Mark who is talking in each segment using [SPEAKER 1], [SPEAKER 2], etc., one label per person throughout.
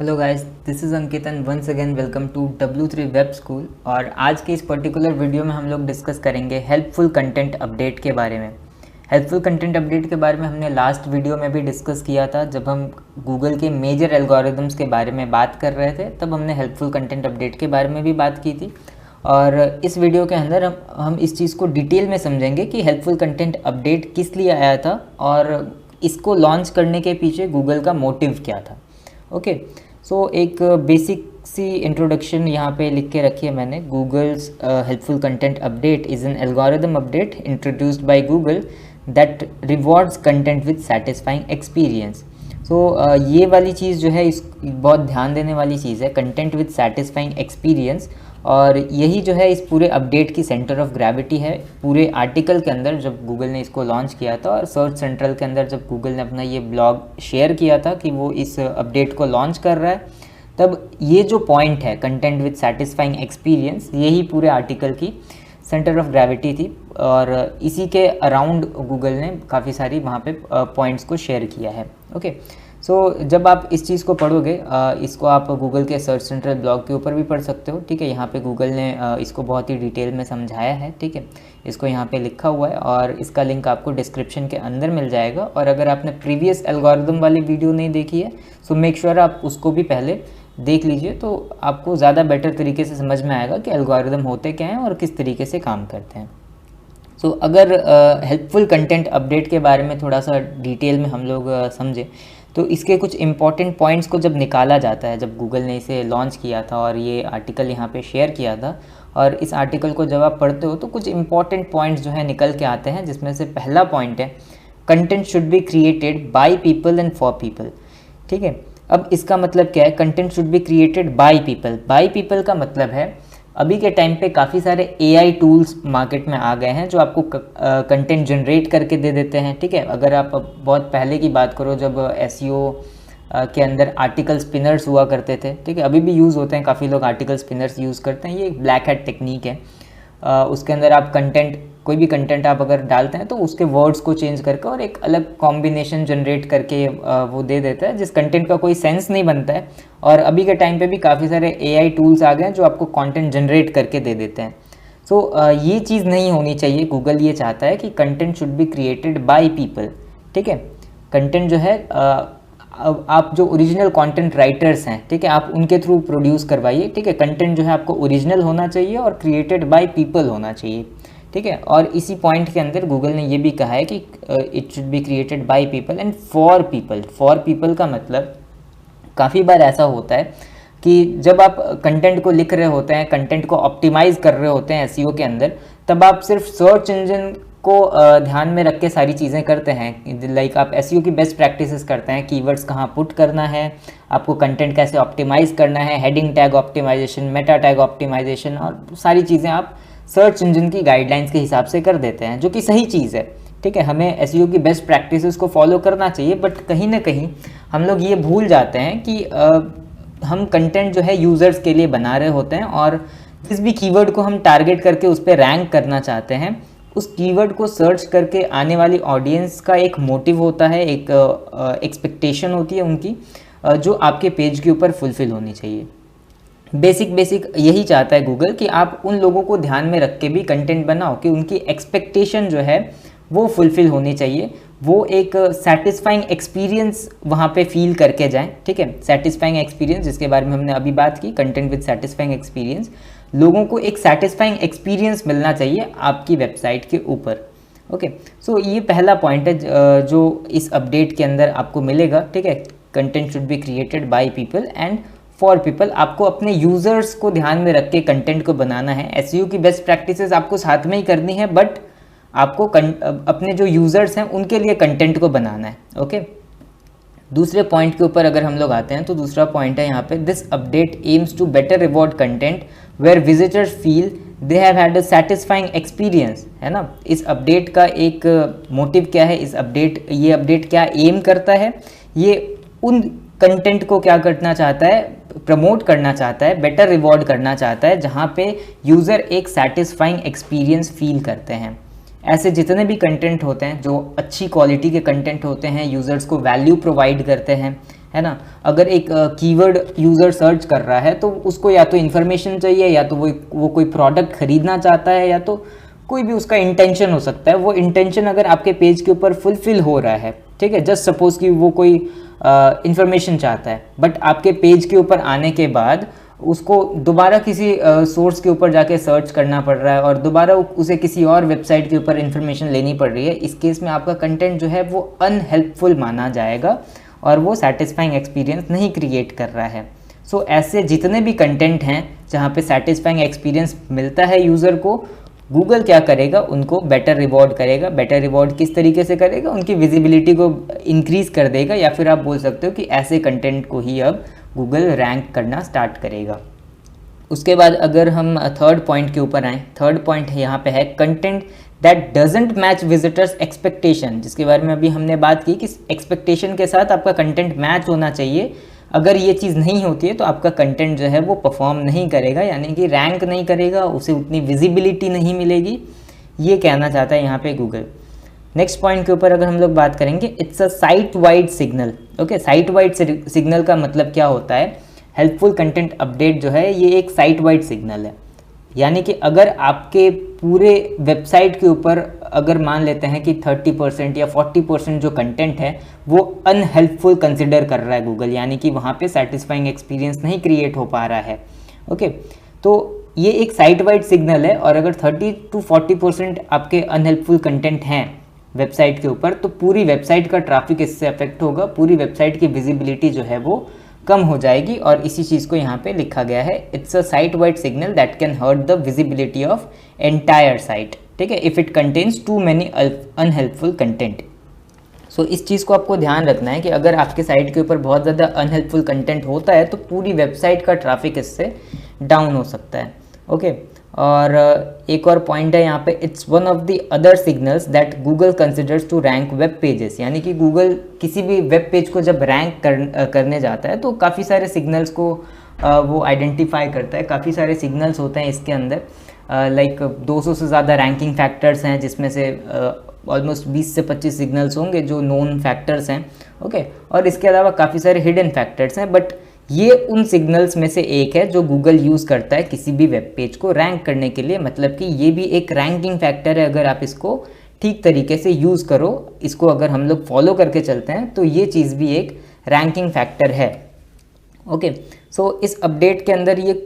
[SPEAKER 1] Hello guys, this is Ankit and once again welcome to W3 web school. और आज के इस पर्टिकुलर वीडियो में हम लोग डिस्कस करेंगे हेल्पफुल कंटेंट अपडेट के बारे में। हेल्पफुल कंटेंट अपडेट के बारे में हमने लास्ट वीडियो में भी डिस्कस किया था, जब हम गूगल के मेजर एल्गोरिदम्स के बारे में बात कर रहे थे तब हमने हेल्पफुल कंटेंट अपडेट के बारे में भी बात की थी। और इस वीडियो के अंदर हम इस चीज़ को डिटेल में समझेंगे कि हेल्पफुल कंटेंट अपडेट किस लिए आया था और इसको लॉन्च करने के पीछे गूगल का मोटिव क्या था। ओके, सो एक बेसिक सी इंट्रोडक्शन यहाँ पे लिख के रखी है मैंने। Google's helpful content update is an algorithm update introduced by Google that rewards content with satisfying experience. So ये वाली चीज़ जो है, इस बहुत ध्यान देने वाली चीज़ है, कंटेंट विद सेटिस्फाइंग एक्सपीरियंस। और यही जो है इस पूरे अपडेट की सेंटर ऑफ ग्रेविटी है पूरे आर्टिकल के अंदर, जब गूगल ने इसको लॉन्च किया था। और सर्च सेंट्रल के अंदर जब गूगल ने अपना ये ब्लॉग शेयर किया था कि वो इस अपडेट को लॉन्च कर रहा है, तब ये जो पॉइंट है कंटेंट विद सेटिस्फाइंग एक्सपीरियंस, यही पूरे आर्टिकल की सेंटर ऑफ ग्रेविटी थी। और इसी के अराउंड गूगल ने काफ़ी सारी वहाँ पे पॉइंट्स को शेयर किया है। ओके, सो जब आप इस चीज़ को पढ़ोगे, इसको आप गूगल के सर्च सेंट्रल ब्लॉग के ऊपर भी पढ़ सकते हो। ठीक है, यहाँ पे गूगल ने इसको बहुत ही डिटेल में समझाया है। ठीक है, इसको यहाँ पे लिखा हुआ है और इसका लिंक आपको डिस्क्रिप्शन के अंदर मिल जाएगा। और अगर आपने प्रीवियस एल्गोरिदम वाली वीडियो नहीं देखी है, सो मेक श्योर आप उसको भी पहले देख लीजिए, तो आपको ज़्यादा बेटर तरीके से समझ में आएगा कि एल्गोरिदम होते क्या हैं और किस तरीके से काम करते हैं। सो अगर हेल्पफुल कंटेंट अपडेट के बारे में थोड़ा सा डिटेल में हम लोग समझें, तो इसके कुछ इंपॉर्टेंट पॉइंट्स को जब निकाला जाता है, जब गूगल ने इसे लॉन्च किया था और ये आर्टिकल यहाँ पे शेयर किया था, और इस आर्टिकल को जब आप पढ़ते हो तो कुछ इंपॉर्टेंट पॉइंट्स जो है निकल के आते हैं, जिसमें से पहला पॉइंट है content should be created by people and for people. ठीक है, अब इसका मतलब क्या है, content should be created by people. By people का मतलब है अभी के टाइम पे काफ़ी सारे AI टूल्स मार्केट में आ गए हैं जो आपको कंटेंट जनरेट करके दे देते हैं। ठीक है, अगर आप बहुत पहले की बात करो, जब SEO के अंदर आर्टिकल स्पिनर्स हुआ करते थे, ठीक है, अभी भी यूज़ होते हैं, काफ़ी लोग आर्टिकल स्पिनर्स यूज़ करते हैं। ये एक ब्लैक हैट टेक्निक है। उसके अंदर आप कंटेंट, कोई भी कंटेंट आप अगर डालते हैं तो उसके वर्ड्स को चेंज करके और एक अलग कॉम्बिनेशन जनरेट करके वो दे देता है, जिस कंटेंट का कोई सेंस नहीं बनता है। और अभी के टाइम पे भी काफ़ी सारे AI टूल्स आ गए हैं जो आपको कंटेंट जनरेट करके दे देते हैं। सो ये चीज़ नहीं होनी चाहिए। गूगल ये चाहता है कि content should be created by people. ठीक है, कंटेंट जो है आप जो ओरिजिनल कंटेंट राइटर्स हैं, ठीक है, आप उनके थ्रू प्रोड्यूस करवाइए। ठीक है, कंटेंट जो है आपको ओरिजिनल होना चाहिए और क्रिएटेड बाय पीपल होना चाहिए। ठीक है, और इसी पॉइंट के अंदर गूगल ने ये भी कहा है कि it should be created by people and for people. For people का मतलब काफ़ी बार ऐसा होता है कि जब आप कंटेंट को लिख रहे होते हैं, कंटेंट को ऑप्टिमाइज़ कर रहे होते हैं SEO के अंदर, तब आप सिर्फ सर्च इंजन को ध्यान में रख के सारी चीज़ें करते हैं। लाइक आप SEO की बेस्ट प्रैक्टिसेस करते हैं, कीवर्ड्स कहाँ पुट करना है, आपको कंटेंट कैसे ऑप्टिमाइज़ करना है, heading tag optimization, meta tag optimization, और सारी चीज़ें आप सर्च इंजन की गाइडलाइंस के हिसाब से कर देते हैं, जो कि सही चीज़ है। ठीक है, हमें SEO की बेस्ट प्रैक्टिसेस को फॉलो करना चाहिए, बट कहीं ना कहीं हम लोग ये भूल जाते हैं कि हम कंटेंट जो है यूज़र्स के लिए बना रहे होते हैं, और जिस भी कीवर्ड को हम टारगेट करके उस पर रैंक करना चाहते हैं, उस कीवर्ड को सर्च करके आने वाली ऑडियंस का एक मोटिव होता है, एक एक्सपेक्टेशन होती है उनकी, जो आपके पेज के ऊपर फुलफ़िल होनी चाहिए। बेसिक यही चाहता है गूगल कि आप उन लोगों को ध्यान में रख के भी कंटेंट बनाओ कि उनकी एक्सपेक्टेशन जो है वो फुलफ़िल होनी चाहिए, वो एक सेटिस्फाइंग एक्सपीरियंस वहाँ पे फील करके जाएं। ठीक है, सेटिस्फाइंग एक्सपीरियंस जिसके बारे में हमने अभी बात की, कंटेंट विद सेटिस्फाइंग एक्सपीरियंस, लोगों को एक सेटिस्फाइंग एक्सपीरियंस मिलना चाहिए आपकी वेबसाइट के ऊपर। ओके, सो ये पहला पॉइंट है जो इस अपडेट के अंदर आपको मिलेगा। ठीक है, content should be created by people and for people. आपको अपने यूज़र्स को ध्यान में रख के कंटेंट को बनाना है। SEO की बेस्ट प्रैक्टिसेस आपको साथ में ही करनी है, बट आपको अपने जो यूज़र्स हैं उनके लिए कंटेंट को बनाना है। ओके, दूसरे पॉइंट के ऊपर अगर हम लोग आते हैं, तो दूसरा पॉइंट है यहाँ पे, this update aims to better reward content where visitors feel they have had a satisfying experience. है ना, इस अपडेट का एक मोटिव क्या है, ये अपडेट क्या एम करता है, ये उन कंटेंट को क्या करना चाहता है, प्रमोट करना चाहता है, बेटर रिवॉर्ड करना चाहता है, जहाँ पे यूज़र एक सेटिस्फाइंग एक्सपीरियंस फील करते हैं। ऐसे जितने भी कंटेंट होते हैं जो अच्छी क्वालिटी के कंटेंट होते हैं, यूज़र्स को वैल्यू प्रोवाइड करते हैं, है ना। अगर एक कीवर्ड यूज़र सर्च कर रहा है तो उसको या तो इन्फॉर्मेशन चाहिए, या तो वो कोई प्रोडक्ट खरीदना चाहता है, या तो कोई भी उसका इंटेंशन हो सकता है। वो इंटेंशन अगर आपके पेज के ऊपर फुलफिल हो रहा है, ठीक है, जस्ट सपोज कि वो कोई इन्फॉर्मेशन चाहता है, बट आपके पेज के ऊपर आने के बाद उसको दोबारा किसी सोर्स के ऊपर जाके सर्च करना पड़ रहा है और दोबारा उसे किसी और वेबसाइट के ऊपर इन्फॉर्मेशन लेनी पड़ रही है, इस केस में आपका कंटेंट जो है वो अनहेल्पफुल माना जाएगा और वो सेटिस्फाइंग एक्सपीरियंस नहीं क्रिएट कर रहा है। सो ऐसे जितने भी कंटेंट हैं जहाँ पे सेटिस्फाइंग एक्सपीरियंस मिलता है यूज़र को, गूगल क्या करेगा, उनको बेटर रिवॉर्ड करेगा। बेटर रिवॉर्ड किस तरीके से करेगा, उनकी विजिबिलिटी को इंक्रीज़ कर देगा, या फिर आप बोल सकते हो कि ऐसे कंटेंट को ही अब गूगल रैंक करना स्टार्ट करेगा। उसके बाद अगर हम थर्ड पॉइंट के ऊपर आएँ, थर्ड पॉइंट यहाँ पे है content that doesn't match visitors expectation, जिसके बारे में अभी हमने बात की कि एक्सपेक्टेशन के साथ आपका कंटेंट मैच होना चाहिए। अगर ये चीज़ नहीं होती है तो आपका कंटेंट जो है वो परफॉर्म नहीं करेगा, यानी कि रैंक नहीं करेगा, उसे उतनी विजिबिलिटी नहीं मिलेगी, ये कहना चाहता है यहाँ पे गूगल। नेक्स्ट पॉइंट के ऊपर अगर हम लोग बात करेंगे, it's a site wide signal. Okay, site wide signal का मतलब क्या होता है, हेल्पफुल कंटेंट अपडेट जो है ये एक साइट वाइड सिग्नल है। यानी कि अगर आपके पूरे वेबसाइट के ऊपर अगर मान लेते हैं कि 30% या 40% जो कंटेंट है वो अनहेल्पफुल कंसिडर कर रहा है गूगल, यानी कि वहाँ पे सेटिस्फाइंग एक्सपीरियंस नहीं क्रिएट हो पा रहा है। ओके, तो ये एक साइट वाइड सिग्नल है, और अगर 30 to 40% आपके अनहेल्पफुल कंटेंट हैं वेबसाइट के ऊपर तो पूरी वेबसाइट का ट्रैफिक इससे अफेक्ट होगा, पूरी वेबसाइट की विजिबिलिटी जो है वो कम हो जाएगी। और इसी चीज़ को यहाँ पे लिखा गया है, it's a site wide signal that can hurt the visibility of entire site, ठीक है, if it contains too many unhelpful content. So इस चीज़ को आपको ध्यान रखना है कि अगर आपके साइट के ऊपर बहुत ज़्यादा अनहेल्पफुल कंटेंट होता है तो पूरी वेबसाइट का ट्रैफिक इससे डाउन हो सकता है। ओके, और एक और पॉइंट है यहाँ पे, it's one of the other signals that Google considers to rank web pages, यानी कि गूगल किसी भी वेब पेज को जब रैंक करने जाता है तो काफ़ी सारे सिग्नल्स को वो आइडेंटिफाई करता है। काफ़ी सारे सिग्नल्स होते हैं इसके अंदर, लाइक 200 से ज़्यादा रैंकिंग फैक्टर्स हैं, जिसमें से ऑलमोस्ट 20 से 25 सिग्नल्स होंगे जो नोन फैक्टर्स हैं। ओके, और इसके अलावा काफ़ी सारे हिडन फैक्टर्स हैं, बट ये उन सिग्नल्स में से एक है जो गूगल यूज़ करता है किसी भी वेब पेज को रैंक करने के लिए। मतलब कि ये भी एक रैंकिंग फैक्टर है, अगर आप इसको ठीक तरीके से यूज़ करो, इसको अगर हम लोग फॉलो करके चलते हैं तो ये चीज़ भी एक रैंकिंग फैक्टर है। ओके, सो इस अपडेट के अंदर ये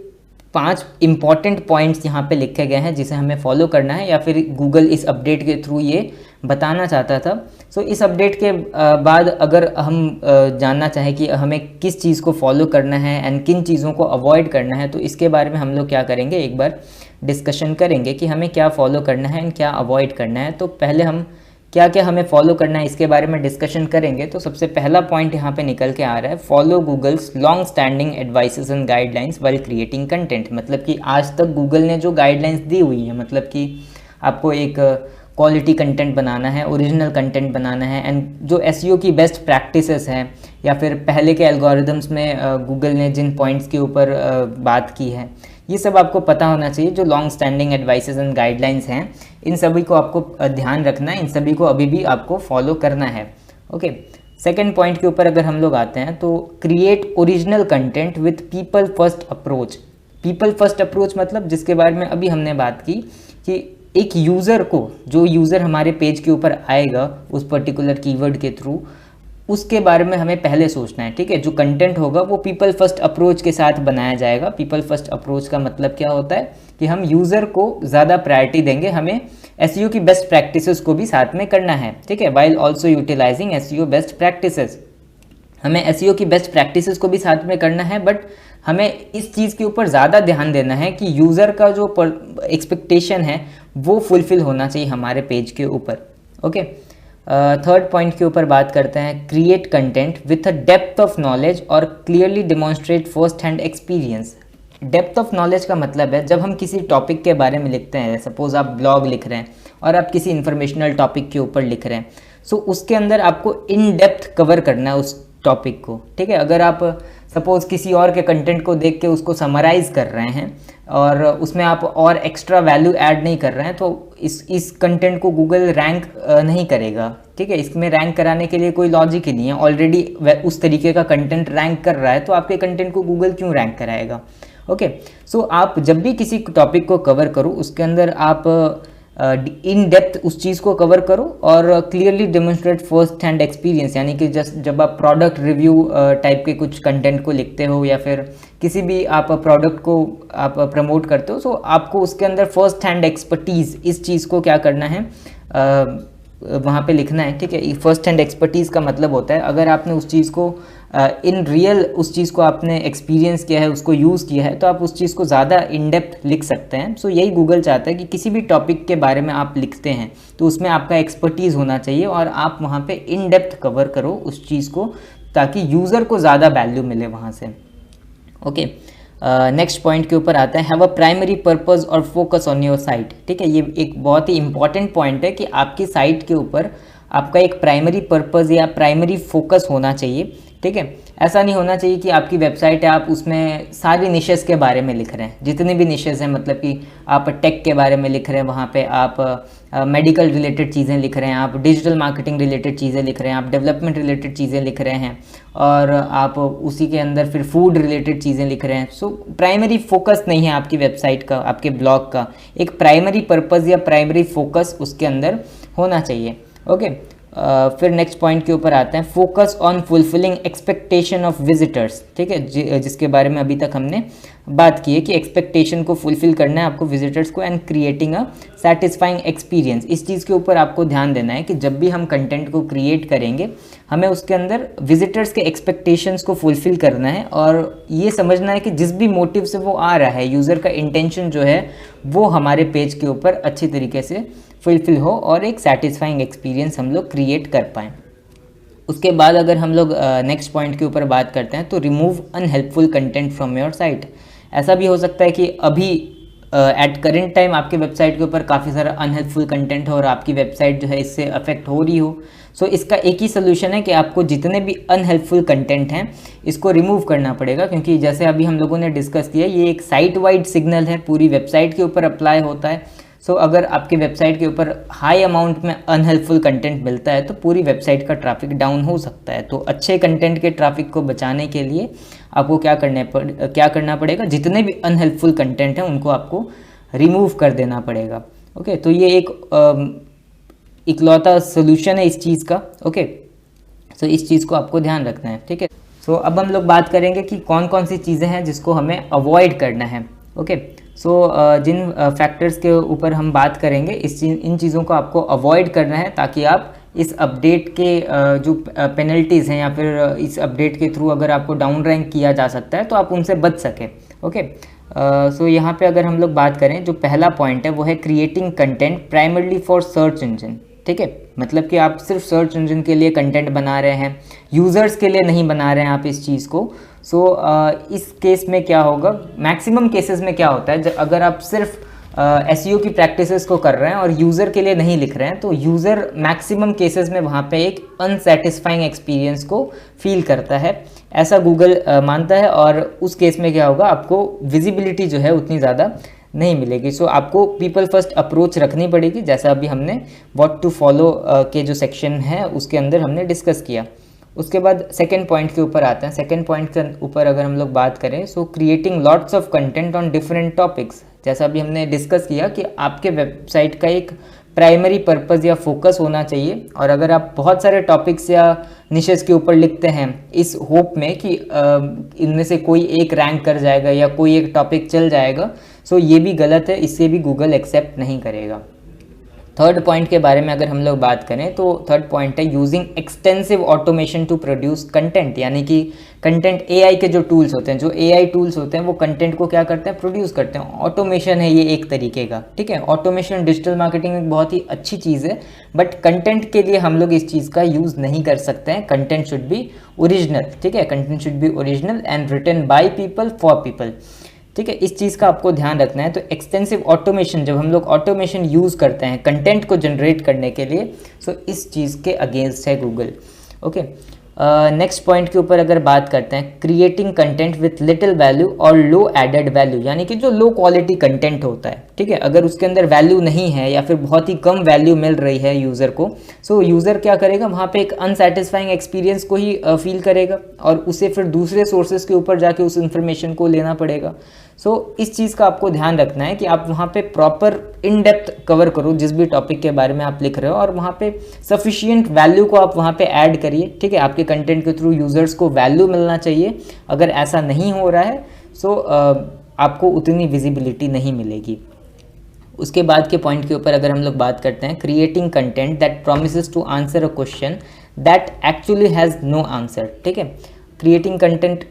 [SPEAKER 1] 5 इंपॉर्टेंट पॉइंट्स यहाँ पे लिखे गए हैं जिसे हमें फॉलो करना है, या फिर गूगल इस अपडेट के थ्रू ये बताना चाहता था। सो इस अपडेट के बाद अगर हम जानना चाहें कि हमें किस चीज़ को फॉलो करना है एंड किन चीज़ों को अवॉइड करना है, तो इसके बारे में हम लोग क्या करेंगे, एक बार डिस्कशन करेंगे कि हमें क्या फॉलो करना है एंड क्या अवॉइड करना है। तो पहले हम क्या क्या हमें फॉलो करना है इसके बारे में डिस्कशन करेंगे। तो सबसे पहला पॉइंट यहाँ पे निकल के आ रहा है, follow Google's long standing advices and guidelines while creating content. मतलब कि आज तक गूगल ने जो गाइडलाइंस दी हुई है, मतलब कि आपको एक क्वालिटी कंटेंट बनाना है, ओरिजिनल कंटेंट बनाना है, एंड जो एसईओ की बेस्ट प्रैक्टिसेस हैं, या फिर पहले के एल्गोरिदम्स में गूगल ने जिन पॉइंट्स के ऊपर बात की है, ये सब आपको पता होना चाहिए। जो long standing advices and guidelines हैं, इन सभी को आपको ध्यान रखना है, इन सभी को अभी भी आपको फॉलो करना है। ओके, सेकेंड पॉइंट के ऊपर अगर हम लोग आते हैं तो create original content with people first approach. People first approach मतलब जिसके बारे में अभी हमने बात की कि एक यूज़र को, जो यूज़र हमारे पेज के ऊपर आएगा उस पर्टिकुलर कीवर्ड के थ्रू, उसके बारे में हमें पहले सोचना है, ठीक है। जो कंटेंट होगा वो पीपल फर्स्ट अप्रोच के साथ बनाया जाएगा। पीपल फर्स्ट अप्रोच का मतलब क्या होता है कि हम यूज़र को ज़्यादा प्रायोरिटी देंगे, हमें एसईओ की बेस्ट प्रैक्टिसेस को भी साथ में करना है, ठीक है, while also utilizing SEO best practices. हमें एसईओ की बेस्ट प्रैक्टिसेस को भी साथ में करना है, बट हमें इस चीज़ के ऊपर ज़्यादा ध्यान देना है कि यूज़र का जो एक्सपेक्टेशन है वो फुलफिल होना चाहिए हमारे पेज के ऊपर। ओके, थर्ड पॉइंट के ऊपर बात करते हैं, create content with a depth of knowledge और clearly demonstrate first hand experience. Depth of knowledge का मतलब है जब हम किसी टॉपिक के बारे में लिखते हैं, सपोज आप ब्लॉग लिख रहे हैं और आप किसी इन्फॉर्मेशनल टॉपिक के ऊपर लिख रहे हैं, सो उसके अंदर आपको इन डेप्थ कवर करना है उस टॉपिक को, ठीक है। अगर आप सपोज़ किसी और के कंटेंट को देख के उसको समराइज़ कर रहे हैं और उसमें आप और एक्स्ट्रा वैल्यू ऐड नहीं कर रहे हैं, तो इस कंटेंट को गूगल रैंक नहीं करेगा। ठीक है, इसमें रैंक कराने के लिए कोई लॉजिक ही नहीं है। ऑलरेडी उस तरीके का कंटेंट रैंक कर रहा है, तो आपके कंटेंट को गूगल क्यों रैंक कराएगा। ओके, सो आप जब भी किसी टॉपिक को कवर करो, उसके अंदर आप इन डेप्थ उस चीज़ को कवर करो और clearly demonstrate first hand experience, यानी कि जब आप प्रोडक्ट रिव्यू टाइप के कुछ कंटेंट को लिखते हो या फिर किसी भी आप प्रोडक्ट को आप प्रमोट करते हो, तो आपको उसके अंदर फर्स्ट हैंड एक्सपर्टीज़ इस चीज़ को क्या करना है, वहाँ पे लिखना है। ठीक है, फर्स्ट हैंड एक्सपर्टीज़ का मतलब होता है अगर आपने उस चीज़ को इन रियल उस चीज़ को आपने एक्सपीरियंस किया है, उसको यूज़ किया है, तो आप उस चीज़ को ज़्यादा इन डेप्थ लिख सकते हैं। सो यही गूगल चाहता है कि किसी भी टॉपिक के बारे में आप लिखते हैं तो उसमें आपका एक्सपर्टीज़ होना चाहिए और आप वहाँ पे इन डेप्थ कवर करो उस चीज़ को, ताकि यूज़र को ज़्यादा वैल्यू मिले वहाँ से। ओके, नेक्स्ट पॉइंट के ऊपर आता है, हैव अ प्राइमरी पर्पस और फोकस ऑन योर साइट। ठीक है, ये एक बहुत ही इंपॉर्टेंट पॉइंट है कि आपकी साइट के ऊपर आपका एक प्राइमरी पर्पस या प्राइमरी फोकस होना चाहिए। ठीक है, ऐसा नहीं होना चाहिए कि आपकी वेबसाइट है, आप उसमें सारी निशेस के बारे में लिख रहे हैं, जितने भी निशेस हैं, मतलब कि आप टेक के बारे में लिख रहे हैं, वहाँ पे आप मेडिकल रिलेटेड चीज़ें लिख रहे हैं, आप डिजिटल मार्केटिंग रिलेटेड चीज़ें लिख रहे हैं, आप डेवलपमेंट रिलेटेड चीज़ें लिख रहे हैं और आप उसी के अंदर फिर फूड रिलेटेड चीज़ें लिख रहे हैं। सो प्राइमरी फोकस नहीं है आपकी वेबसाइट का, आपके ब्लॉग का। एक प्राइमरी पर्पज़ या प्राइमरी फोकस उसके अंदर होना चाहिए। ओके, फिर नेक्स्ट पॉइंट के ऊपर आते हैं, focus on fulfilling expectation of visitors. ठीक है, जिसके बारे में अभी तक हमने बात की है कि एक्सपेक्टेशन को फुलफिल करना है आपको विजिटर्स को, and creating a satisfying experience. इस चीज़ के ऊपर आपको ध्यान देना है कि जब भी हम कंटेंट को क्रिएट करेंगे, हमें उसके अंदर विजिटर्स के एक्सपेक्टेशंस को फुलफिल करना है और ये समझना है कि जिस भी मोटिव से वो आ रहा है, यूज़र का इंटेंशन जो है वो हमारे पेज के ऊपर अच्छी तरीके से फुलफिल हो और एक सेटिस्फाइंग एक्सपीरियंस हम लोग क्रिएट कर पाएँ। उसके बाद अगर हम लोग नेक्स्ट पॉइंट के ऊपर बात करते हैं, तो remove unhelpful content from your site. ऐसा भी हो सकता है कि अभी एट करेंट टाइम आपके वेबसाइट के ऊपर काफ़ी सारा अनहेल्पफुल कंटेंट हो और आपकी वेबसाइट जो है इससे अफेक्ट हो रही हो। सो इसका एक ही सोल्यूशन है कि आपको जितने भी अनहेल्पफुल कंटेंट हैं इसको रिमूव करना पड़ेगा, क्योंकि जैसे अभी हम लोगों ने डिस्कस किया, ये एक साइट वाइड सिग्नल है, पूरी वेबसाइट के ऊपर अप्लाई होता है। सो अगर आपकी वेबसाइट के ऊपर हाई अमाउंट में अनहेल्पफुल कंटेंट मिलता है तो पूरी वेबसाइट का ट्रैफिक डाउन हो सकता है। तो अच्छे कंटेंट के ट्रैफिक को बचाने के लिए आपको क्या करना पड़ेगा, जितने भी अनहेल्पफुल कंटेंट हैं उनको आपको रिमूव कर देना पड़ेगा। ओके, तो ये एक इकलौता सोल्यूशन है इस चीज़ का। ओके, सो इस चीज़ को आपको ध्यान रखना है। ठीक है, सो अब हम लोग बात करेंगे कि कौन कौन सी चीज़ें हैं जिसको हमें अवॉइड करना है। ओके, सो जिन फैक्टर्स के ऊपर हम बात करेंगे, इन चीज़ों को आपको अवॉइड करना है ताकि आप इस अपडेट के जो पेनल्टीज़ हैं या फिर इस अपडेट के थ्रू अगर आपको डाउन रैंक किया जा सकता है तो आप उनसे बच सकें। ओके, सो यहाँ पे अगर हम लोग बात करें, जो पहला पॉइंट है वो है creating content primarily for search engine. ठीक है, मतलब कि आप सिर्फ सर्च इंजन के लिए कंटेंट बना रहे हैं, यूज़र्स के लिए नहीं बना रहे हैं आप इस चीज़ को। सो इस केस में क्या होगा, मैक्सिमम केसेस में क्या होता है, अगर आप सिर्फ एसईओ की प्रैक्टिसेस को कर रहे हैं और यूज़र के लिए नहीं लिख रहे हैं, तो यूज़र मैक्सिमम केसेस में वहाँ पे एक अनसेटिस्फाइंग एक्सपीरियंस को फील करता है, ऐसा गूगल मानता है। और उस केस में क्या होगा, आपको विजिबिलिटी जो है उतनी ज़्यादा नहीं मिलेगी। सो आपको पीपल फर्स्ट अप्रोच रखनी पड़ेगी, जैसा अभी हमने व्हाट टू फॉलो के जो सेक्शन है उसके अंदर हमने डिस्कस किया। उसके बाद सेकेंड पॉइंट के ऊपर आते हैं। सेकेंड पॉइंट के ऊपर अगर हम लोग बात करें, सो creating lots of content on different topics. जैसा अभी हमने डिस्कस किया कि आपके वेबसाइट का एक प्राइमरी पर्पज़ या फोकस होना चाहिए, और अगर आप बहुत सारे टॉपिक्स या निशेस के ऊपर लिखते हैं इस होप में कि इनमें से कोई एक रैंक कर जाएगा या कोई एक टॉपिक चल जाएगा, सो ये भी गलत है, इससे भी गूगल एक्सेप्ट नहीं करेगा। थर्ड पॉइंट के बारे में अगर हम लोग बात करें, तो थर्ड पॉइंट है using extensive automation to produce content, यानी कि कंटेंट एआई के जो टूल्स होते हैं, जो एआई टूल्स होते हैं वो कंटेंट को क्या करते हैं, प्रोड्यूस करते हैं। ऑटोमेशन है ये एक तरीके का। ठीक है, ऑटोमेशन डिजिटल मार्केटिंग में बहुत ही अच्छी चीज़ है, बट कंटेंट के लिए हम लोग इस चीज़ का यूज़ नहीं कर सकते हैं। Content should be original. ठीक है, content should be original and written by people for people. ठीक है, इस चीज़ का आपको ध्यान रखना है। तो एक्सटेंसिव ऑटोमेशन, जब हम लोग ऑटोमेशन यूज़ करते हैं कंटेंट को जनरेट करने के लिए, सो इस चीज़ के अगेंस्ट है गूगल। ओके, नेक्स्ट पॉइंट के ऊपर अगर बात करते हैं, creating content with little value और लो एडेड वैल्यू, यानी कि जो लो क्वालिटी कंटेंट होता है, ठीक है, अगर उसके अंदर वैल्यू नहीं है या फिर बहुत ही कम वैल्यू मिल रही है यूज़र को, सो यूज़र क्या करेगा, वहाँ पे एक अनसेटिस्फाइंग एक्सपीरियंस को ही फील करेगा और उसे फिर दूसरे सोर्सेज के ऊपर जाके उस इन्फॉर्मेशन को लेना पड़ेगा। सो इस चीज़ का आपको ध्यान रखना है कि आप वहाँ पे प्रॉपर इन डेप्थ कवर करो जिस भी टॉपिक के बारे में आप लिख रहे हो, और वहाँ पे सफिशिएंट वैल्यू को आप वहाँ पे ऐड करिए, ठीक है। आपके कंटेंट के थ्रू यूज़र्स को वैल्यू मिलना चाहिए। अगर ऐसा नहीं हो रहा है सो आपको उतनी विजिबिलिटी नहीं मिलेगी। उसके बाद के पॉइंट के ऊपर अगर हम लोग बात करते हैं, creating content that promises to answer a question that actually has no answer, ठीक है। Creating content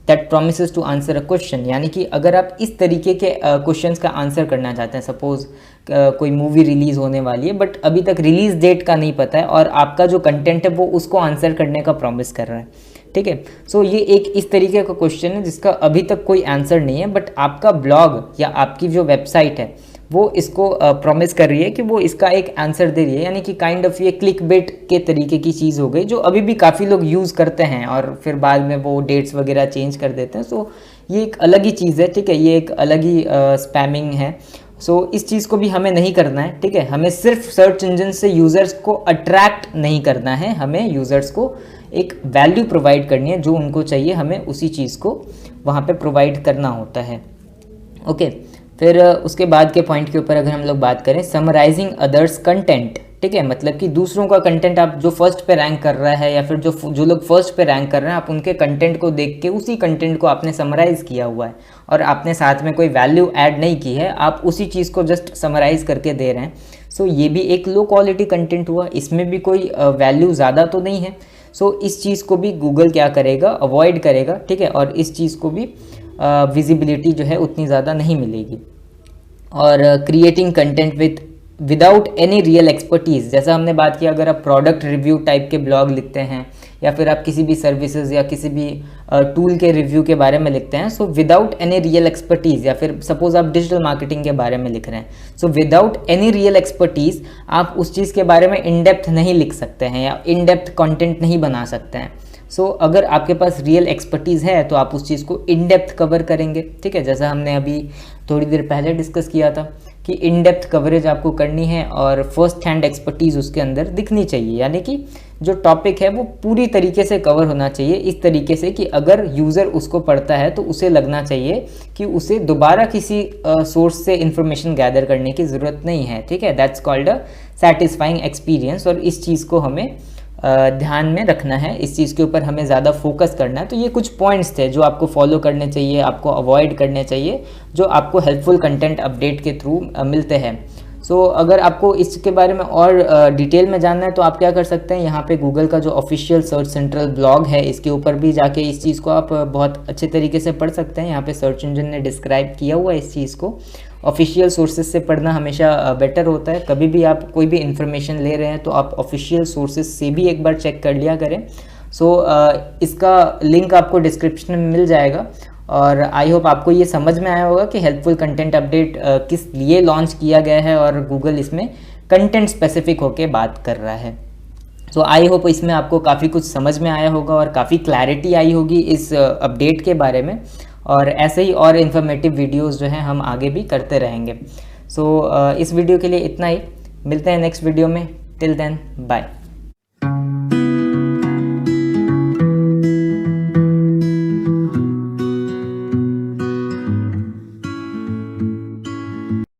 [SPEAKER 1] that promises to answer a question, यानी कि अगर आप इस तरीके के क्वेश्चंस का आंसर करना चाहते हैं, सपोज कोई मूवी रिलीज़ होने वाली है बट अभी तक रिलीज़ डेट का नहीं पता है और आपका जो कंटेंट है वो उसको आंसर करने का प्रॉमिस कर रहा है, ठीक है। सो ये एक इस तरीके का क्वेश्चन है जिसका अभी तक कोई आंसर नहीं है, बट आपका ब्लॉग या आपकी जो वेबसाइट है वो इसको प्रॉमिस कर रही है कि वो इसका एक आंसर दे रही है, यानी कि काइंड ऑफ ये क्लिक बेट के तरीके की चीज़ हो गई जो अभी भी काफ़ी लोग यूज़ करते हैं और फिर बाद में वो डेट्स वगैरह चेंज कर देते हैं। सो ये एक अलग ही चीज़ है, ठीक है, ये एक अलग ही स्पैमिंग है। सो इस चीज़ को भी हमें नहीं करना है, ठीक है। हमें सिर्फ सर्च इंजन से यूज़र्स को अट्रैक्ट नहीं करना है, हमें यूज़र्स को एक वैल्यू प्रोवाइड करनी है, जो उनको चाहिए हमें उसी चीज़ को वहाँ पे प्रोवाइड करना होता है, ओके। फिर उसके बाद के पॉइंट के ऊपर अगर हम लोग बात करें, समराइजिंग अदर्स कंटेंट, ठीक है, मतलब कि दूसरों का कंटेंट आप जो फर्स्ट पे रैंक कर रहा है या फिर जो लोग फर्स्ट पे रैंक कर रहे हैं, आप उनके कंटेंट को देख के उसी कंटेंट को आपने समराइज़ किया हुआ है और आपने साथ में कोई वैल्यू ऐड नहीं की है, आप उसी चीज़ को जस्ट समराइज़ करके दे रहे हैं। सो ये भी एक लो क्वालिटी कंटेंट हुआ, इसमें भी कोई वैल्यू ज़्यादा तो नहीं है। सो इस चीज़ को भी गूगल क्या करेगा, अवॉइड करेगा, ठीक है, और इस चीज़ को भी विजिबिलिटी जो है उतनी ज़्यादा नहीं मिलेगी। और creating content without any real expertise, जैसा हमने बात किया, अगर आप प्रोडक्ट रिव्यू टाइप के ब्लॉग लिखते हैं या फिर आप किसी भी सर्विसेज या किसी भी टूल के रिव्यू के बारे में लिखते हैं, so without any real expertise, या फिर सपोज आप डिजिटल मार्केटिंग के बारे में लिख रहे हैं, so without any real expertise आप उस चीज़ के बारे में इन डेप्थ नहीं लिख सकते हैं या इन डेप्थ कंटेंट नहीं बना सकते हैं। सो अगर आपके पास रियल एक्सपर्टीज़ है तो आप उस चीज़ को इन डेप्थ कवर करेंगे, ठीक है। जैसा हमने अभी थोड़ी देर पहले डिस्कस किया था कि इन डेप्थ कवरेज आपको करनी है और फर्स्ट हैंड एक्सपर्टीज़ उसके अंदर दिखनी चाहिए, यानी कि जो टॉपिक है वो पूरी तरीके से कवर होना चाहिए, इस तरीके से कि अगर यूज़र उसको पढ़ता है तो उसे लगना चाहिए कि उसे दोबारा किसी सोर्स से इंफॉर्मेशन गैदर करने की ज़रूरत नहीं है, ठीक है। That's called a satisfying experience, और इस चीज़ को हमें ध्यान में रखना है, इस चीज़ के ऊपर हमें ज़्यादा फोकस करना है। तो ये कुछ पॉइंट्स थे जो आपको फॉलो करने चाहिए, आपको अवॉइड करने चाहिए, जो आपको हेल्पफुल कंटेंट अपडेट के थ्रू मिलते हैं। सो अगर आपको इसके बारे में और डिटेल में जानना है तो आप क्या कर सकते हैं, यहाँ पे गूगल का जो ऑफिशियल सर्च सेंट्रल ब्लॉग है इसके ऊपर भी जाके इस चीज़ को आप बहुत अच्छे तरीके से पढ़ सकते हैं। यहाँ पे सर्च इंजन ने डिस्क्राइब किया हुआ है इस चीज़ को। ऑफिशियल सोर्सेज से पढ़ना हमेशा बेटर होता है। कभी भी आप कोई भी इन्फॉर्मेशन ले रहे हैं तो आप ऑफिशियल सोर्सेज से भी एक बार चेक कर लिया करें। सो इसका लिंक आपको डिस्क्रिप्शन में मिल जाएगा। और आई होप आपको ये समझ में आया होगा कि हेल्पफुल कंटेंट अपडेट किस लिए लॉन्च किया गया है और गूगल इसमें कंटेंट स्पेसिफिक होके बात कर रहा है। सो आई होप इसमें आपको काफ़ी कुछ समझ में आया होगा और काफ़ी क्लैरिटी आई होगी इस अपडेट के बारे में, और ऐसे ही और इन्फॉर्मेटिव वीडियोस जो हैं हम आगे भी करते रहेंगे। सो इस वीडियो के लिए इतना ही, मिलते हैं नेक्स्ट वीडियो में। Till then bye.